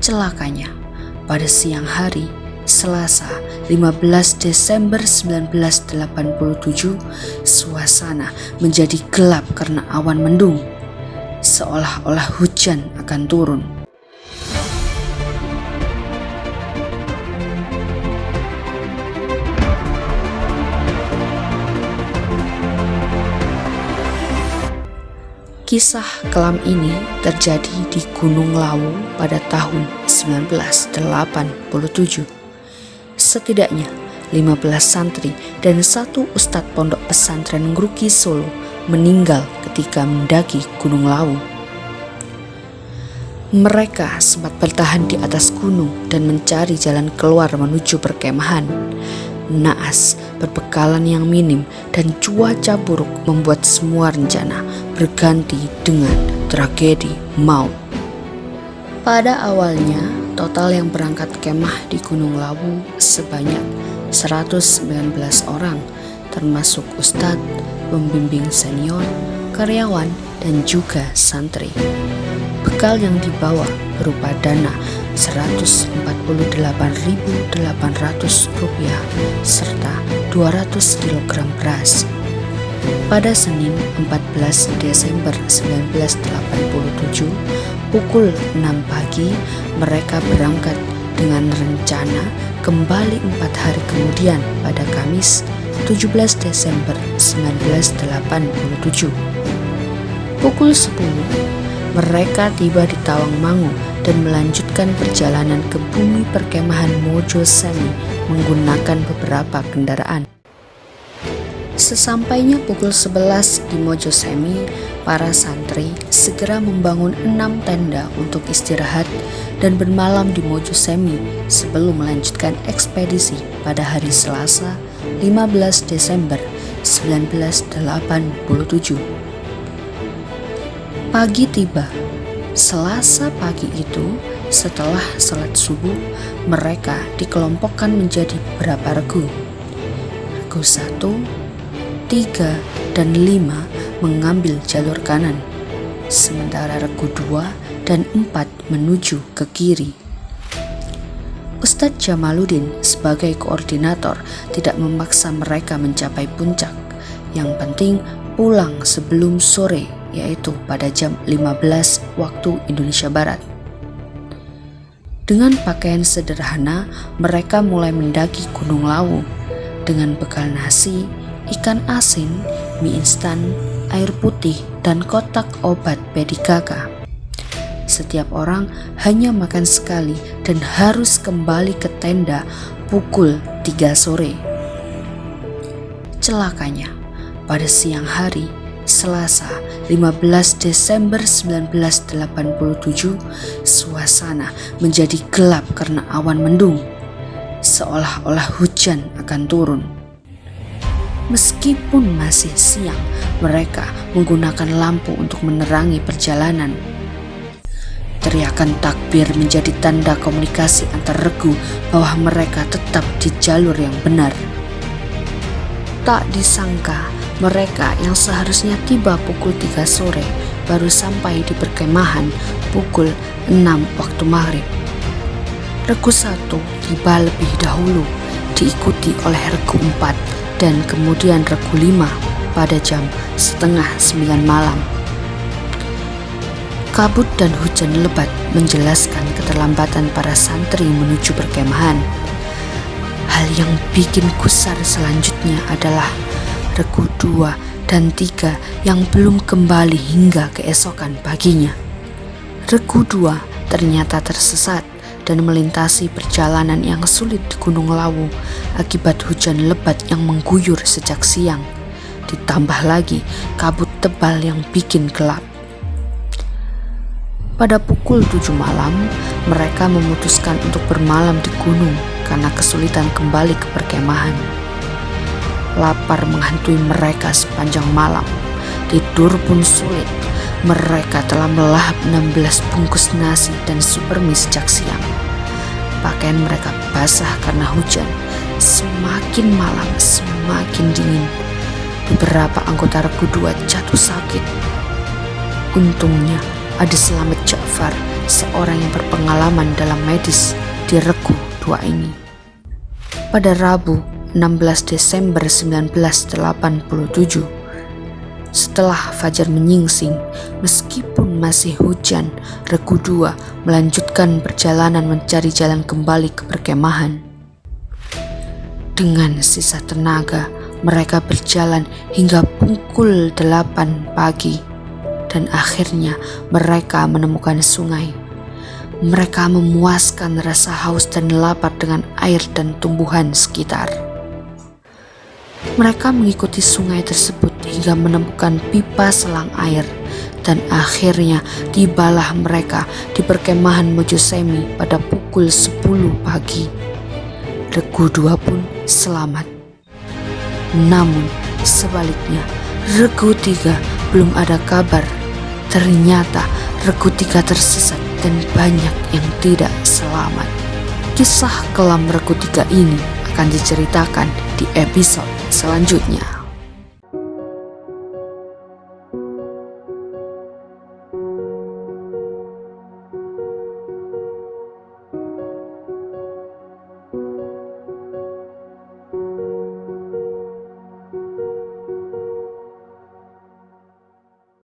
Celakanya, pada siang hari, Selasa 15 Desember 1987, suasana menjadi gelap karena awan mendung, seolah-olah hujan akan turun. Kisah kelam ini terjadi di Gunung Lawu pada tahun 1987. Setidaknya 15 santri dan 1 ustadz pondok pesantren Ngruki Solo meninggal ketika mendaki Gunung Lawu. Mereka sempat bertahan di atas gunung dan mencari jalan keluar menuju perkemahan. Naas, perbekalan yang minim, dan cuaca buruk membuat semua rencana berganti dengan tragedi maut. Pada awalnya, total yang berangkat kemah di Gunung Lawu sebanyak 119 orang, termasuk ustadz, pembimbing senior, karyawan, dan juga santri. Bekal yang dibawa berupa dana Rp148.800 serta 200 kg beras. Pada Senin 14 Desember 1987 pukul 6 pagi mereka berangkat dengan rencana kembali 4 hari kemudian pada Kamis 17 Desember 1987. Pukul 10 mereka tiba di Tawangmangu dan melanjutkan perjalanan ke bumi perkemahan Mojosemi menggunakan beberapa kendaraan. Sesampainya pukul 11 di Mojosemi, para santri segera membangun 6 tenda untuk istirahat dan bermalam di Mojosemi sebelum melanjutkan ekspedisi pada hari Selasa 15 Desember 1987. Pagi tiba. Selasa pagi itu, setelah salat subuh, mereka dikelompokkan menjadi beberapa regu. Regu 1, 3, dan 5 mengambil jalur kanan, sementara regu 2 dan 4 menuju ke kiri. Ustadz Jamaluddin sebagai koordinator tidak memaksa mereka mencapai puncak. Yang penting pulang sebelum sore, yaitu pada jam 15 waktu Indonesia Barat. Dengan pakaian sederhana, mereka mulai mendaki Gunung Lawu dengan bekal nasi, ikan asin, mie instan, air putih, dan kotak obat PDKK. Setiap orang hanya makan sekali dan harus kembali ke tenda pukul 3 sore. Celakanya, pada siang hari, Selasa 15 Desember 1987, suasana menjadi gelap karena awan mendung, seolah-olah hujan akan turun. Meskipun masih siang, mereka menggunakan lampu untuk menerangi perjalanan. Teriakan takbir menjadi tanda komunikasi antar regu bahwa mereka tetap di jalur yang benar. Tak disangka, mereka yang seharusnya tiba pukul 3 sore baru sampai di perkemahan pukul 6 waktu maghrib. Regu 1 tiba lebih dahulu, diikuti oleh regu 4 dan kemudian regu 5 pada jam setengah 9 malam. Kabut dan hujan lebat menjelaskan keterlambatan para santri menuju perkemahan. Hal yang bikin gusar selanjutnya adalah regu 2 dan 3 yang belum kembali hingga keesokan paginya. Regu 2 ternyata tersesat dan melintasi perjalanan yang sulit di Gunung Lawu akibat hujan lebat yang mengguyur sejak siang. Ditambah lagi kabut tebal yang bikin gelap. Pada pukul 7 malam, mereka memutuskan untuk bermalam di gunung karena kesulitan kembali ke perkemahan. Lapar menghantui mereka sepanjang malam. Tidur pun sulit. Mereka telah melahap 16 bungkus nasi dan super mie sejak siang. Pakaian mereka basah karena hujan. Semakin malam, semakin dingin. Beberapa anggota regu 2 jatuh sakit. Untungnya, Ade Slamet Ja'far seorang yang berpengalaman dalam medis di Regu 2 ini. Pada Rabu 16 Desember 1987, setelah fajar menyingsing, meskipun masih hujan, Regu 2 melanjutkan perjalanan mencari jalan kembali ke perkemahan. Dengan sisa tenaga, mereka berjalan hingga pukul 8 pagi dan akhirnya mereka menemukan sungai. Mereka memuaskan rasa haus dan lapar dengan air dan tumbuhan sekitar. Mereka mengikuti sungai tersebut hingga menemukan pipa selang air dan akhirnya tibalah mereka di perkemahan Mojosemi pada pukul 10 pagi. Regu 2 pun selamat. Namun sebaliknya, Regu 3 belum ada kabar. Ternyata Regu 3 tersesat dan banyak yang tidak selamat. Kisah kelam Regu 3 ini akan diceritakan di episode selanjutnya.